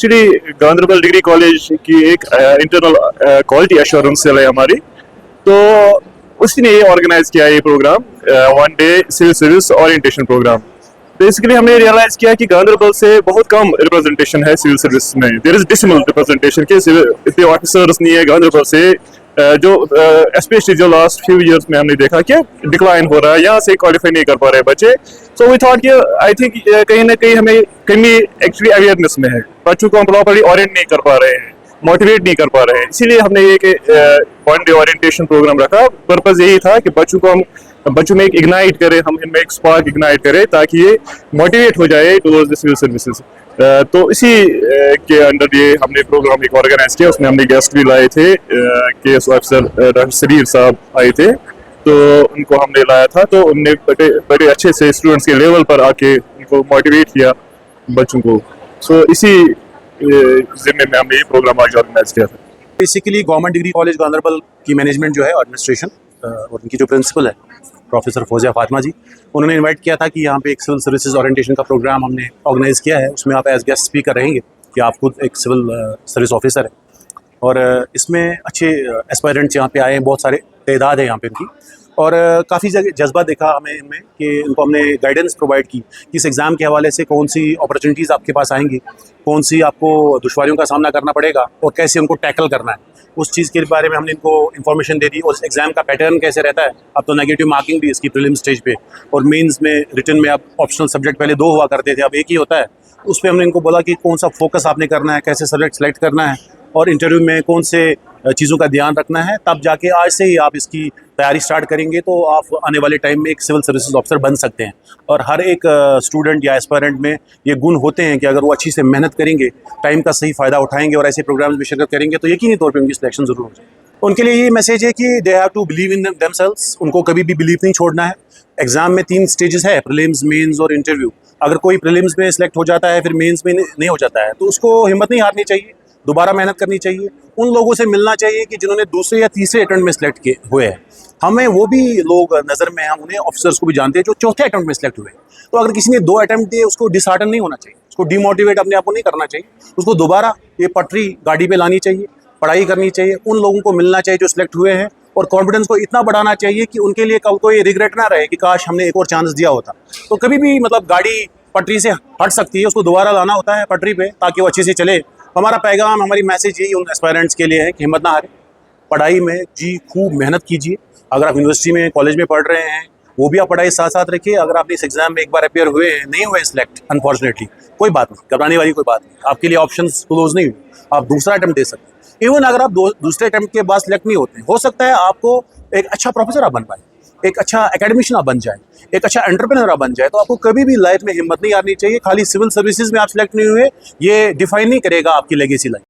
Actually Ganderbal degree college की एक internal quality assurance cell है हमारी, तो उसी ने ये ऑर्गेनाइज किया ये programme, one day civil service orientation programme. Basically हमने रियलाइज किया कि गांधरबल से बहुत कम रिप्रेजेंटेशन है सिविल सर्विस में। देयर इज डिसमल रिप्रेजेंटेशन के इतने ऑफिसर्स नहीं है गांधरबल से, जो स्पेशली जो लास्ट फ्यू इयर्स में हमने देखा कि डिक्लाइन हो रहा है, यहाँ से क्वालिफाई नहीं कर पा रहे बच्चे। सो वी थॉट कि आई थिंक कहीं ना कहीं हमें कमी एक्चुअली अवेयरनेस में है, बच्चों को हम प्रॉपर्ली ओरिएंट नहीं कर पा रहे हैं, मोटिवेट नहीं कर पा रहे हैं। इसीलिए हमने ये वन डे ओरिएंटेशन प्रोग्राम रखा। पर्पज यही था कि बच्चों में एक इग्नाइट करें, हम इनमें एक स्पार्क इग्नाइट करें ताकि ये मोटिवेट हो जाए टुवर्ड्स द सिविल सर्विसेज। तो इसी के अंडर ये हमने प्रोग्राम एक ऑर्गेनाइज किया। उसमें हमने गेस्ट भी लाए थे, केएस ऑफिसर डॉक्टर सरीर साहब आए थे, तो उनको हमने लाया था। तो उनने बड़े अच्छे से स्टूडेंट्स के लेवल पर आके उनको मोटिवेट किया बच्चों को। सो इसी जिम्मे में हमने ये प्रोग्राम आज ऑर्गेनाइज किया था। Basically government degree college Ganderbal की मैनेजमेंट जो है, एडमिनिस्ट्रेशन और उनकी जो प्रिंसिपल है प्रोफेसर फौजिया फातिमा जी, उन्होंने इनवाइट किया था कि यहाँ पे एक सिविल सर्विसेज ओरिएंटेशन का प्रोग्राम हमने ऑर्गेनाइज किया है। उसमें आप एज गेस्ट स्पीकर रहेंगे कि आप खुद एक सिविल सर्विस ऑफिसर है, और इसमें अच्छे एस्पायरेंट्स यहाँ पे आए हैं, बहुत सारे तादाद है यहाँ पे इनकी, और काफ़ी जगह जज्बा देखा हमें इनमें कि इनको हमने गाइडेंस प्रोवाइड की कि इस एग्ज़ाम के हवाले से कौन सी अपॉर्चुनिटीज़ आपके पास आएंगी, कौन सी आपको दुश्वारियों का सामना करना पड़ेगा और कैसे उनको टैकल करना है। उस चीज़ के बारे में हमने इनको इन्फॉर्मेशन दे दी, और एग्ज़ाम का पैटर्न कैसे रहता है। अब तो नेगेटिव मार्किंग भी इसकी प्रीलिम स्टेज पे, और मेंस में रिटन में अब ऑप्शनल सब्जेक्ट पहले 2 हुआ करते थे, अब एक ही होता है। उस पर हमने इनको बोला कि कौन सा फोकस आपने करना है, कैसे सब्जेक्ट सेलेक्ट करना है, और इंटरव्यू में कौन से चीज़ों का ध्यान रखना है। तब जाके आज से ही आप इसकी तैयारी स्टार्ट करेंगे तो आप आने वाले टाइम में एक सिविल सर्विसेज ऑफिसर बन सकते हैं। और हर एक स्टूडेंट या एस्पायरेंट में ये गुण होते हैं कि अगर वो अच्छी से मेहनत करेंगे, टाइम का सही फ़ायदा उठाएंगे और ऐसे प्रोग्राम्स में शिरकत करेंगे तो यकीनी तौर पे उनकी सिलेक्शन ज़रूर हो जाए। उनके लिए ये मैसेज है कि they have to believe in themselves. उनको कभी भी बिलीव नहीं छोड़ना है। एग्जाम में 3 स्टेजेस है, प्रीलिम्स, मेंस और इंटरव्यू। अगर कोई प्रीलिम्स में सिलेक्ट हो जाता है, फिर मेंस में नहीं हो जाता है, तो उसको हिम्मत नहीं हारनी चाहिए, दोबारा मेहनत करनी चाहिए। उन लोगों से मिलना चाहिए कि जिन्होंने दूसरे या तीसरे अटेम्प्ट में सिलेक्ट किए हुए हैं। हमें वो भी लोग नज़र में, हम उन्हें ऑफिसर्स को भी जानते हैं जो चौथे अटेम्प्ट में सिलेक्ट हुए। तो अगर किसी ने 2 अटेम्प्ट दिए, उसको डिसहार्टन नहीं होना चाहिए, उसको डिमोटिवेट अपने आप को नहीं करना चाहिए, उसको दोबारा ये पटरी गाड़ी पे लानी चाहिए, पढ़ाई करनी चाहिए। उन लोगों को मिलना चाहिए जो सिलेक्ट हुए हैं, और कॉन्फिडेंस को इतना बढ़ाना चाहिए कि उनके लिए कल को ये रिग्रेट ना रहे कि काश हमने एक और चांस दिया होता। तो कभी भी मतलब गाड़ी पटरी से हट सकती है, उसको दोबारा लाना होता है पटरी पे ताकि वो अच्छे से चले। हमारा पैगाम, हमारी मैसेज यही उन एस्पायरेंट्स के लिए है कि हिम्मत ना हारें, पढ़ाई में जी खूब मेहनत कीजिए। अगर आप यूनिवर्सिटी में, कॉलेज में पढ़ रहे हैं, वो भी आप पढ़ाई साथ साथ रखिए। अगर आप इस एग्जाम में एक बार अपेयर हुए हैं, नहीं हुए सिलेक्ट अनफॉर्चुनेटली, कोई बात नहीं, घबराने वाली कोई बात नहीं। आपके लिए ऑप्शंस क्लोज नहीं हुए, आप दूसरा अटेम्प्ट दे सकते हैं। इवन अगर आप दूसरे अटेम्प्ट के बाद सिलेक्ट नहीं होते, हो सकता है आपको एक अच्छा प्रोफेसर आप बन पाए, एक अच्छा एकेडमिशियन आप बन जाए, एक अच्छा एंटरप्रेन्योर आप बन जाए। तो आपको कभी भी लाइफ में हिम्मत नहीं हारनी चाहिए। खाली सिविल सर्विसेज में आप सिलेक्ट नहीं हुए, ये डिफाइन नहीं करेगा आपकी लेगेसी लाइफ।